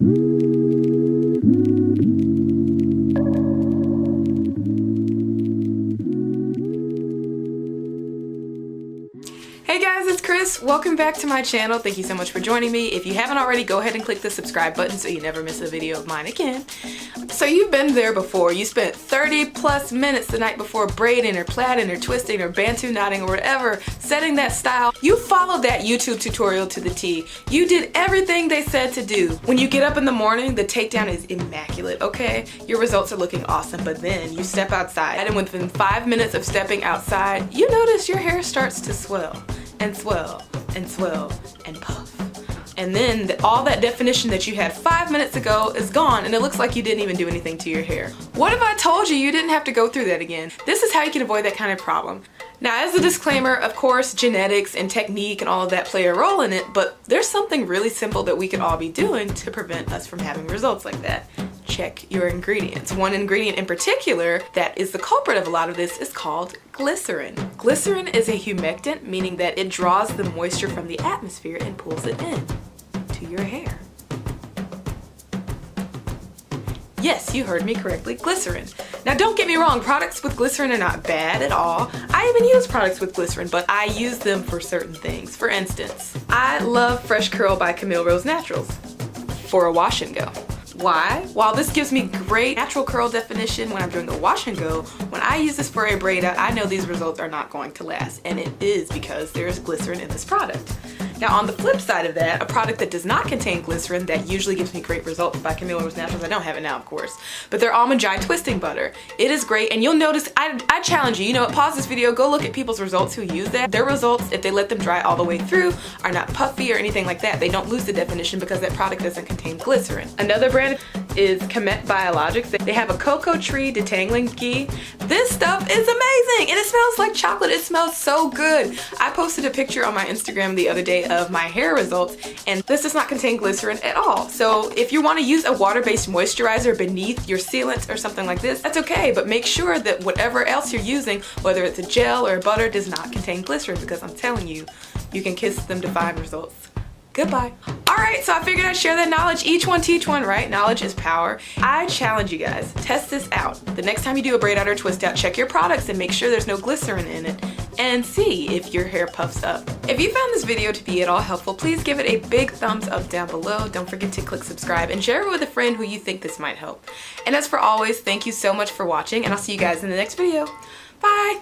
Hey guys, it's Chris. Welcome back to my channel. Thank you so much for joining me. If you haven't already, go ahead and click the subscribe button so you never miss a video of mine again. So you've been there before. You spent 30 plus minutes the night before braiding or plaiting or twisting or bantu knotting or whatever, setting that style. You followed that YouTube tutorial to the T. You did everything they said to do. When you get up in the morning, the takedown is immaculate, okay? Your results are looking awesome, but then you step outside, and within 5 minutes of stepping outside, you notice your hair starts to swell and swell and swell and puff. And then all that definition that you had 5 minutes ago is gone, and it looks like you didn't even do anything to your hair. What if I told you you didn't have to go through that again? This is how you can avoid that kind of problem. Now, as a disclaimer, of course, genetics and technique and all of that play a role in it, but there's something really simple that we could all be doing to prevent us from having results like that. Check your ingredients. One ingredient in particular that is the culprit of a lot of this is called glycerin. Glycerin is a humectant, meaning that it draws the moisture from the atmosphere and pulls it in to your hair. Yes, you heard me correctly, glycerin. Now don't get me wrong, products with glycerin are not bad at all. I even use products with glycerin, but I use them for certain things. For instance, I love Fresh Curl by Camille Rose Naturals for a wash and go. Why? While this gives me great natural curl definition when I'm doing a wash and go, when I use this for a braid out, I know these results are not going to last, and it is because there is glycerin in this product. Now on the flip side of that, a product that does not contain glycerin that usually gives me great results by Camille Rose Naturals, I don't have it now of course, but their Almond Joy twisting butter. It is great, and you'll notice, I challenge you, pause this video, go look at people's results who use that. Their results, if they let them dry all the way through, are not puffy or anything like that. They don't lose the definition because that product doesn't contain glycerin. Another brand is Comet Biologics. They have a cocoa tree detangling ghee. This stuff is amazing, and it smells like chocolate. It smells so good. I posted a picture on my Instagram the other day of my hair results, and this does not contain glycerin at all. So if you want to use a water-based moisturizer beneath your sealant or something like this, that's okay, but make sure that whatever else you're using, whether it's a gel or a butter, does not contain glycerin, because I'm telling you, you can kiss them to find results. Goodbye. Alright, so I figured I'd share that knowledge. Each one teach one, right? Knowledge is power. I challenge you guys, test this out. The next time you do a braid out or twist out, check your products and make sure there's no glycerin in it, and see if your hair puffs up. If you found this video to be at all helpful, please give it a big thumbs up down below. Don't forget to click subscribe and share it with a friend who you think this might help. And as for always, thank you so much for watching, and I'll see you guys in the next video. Bye!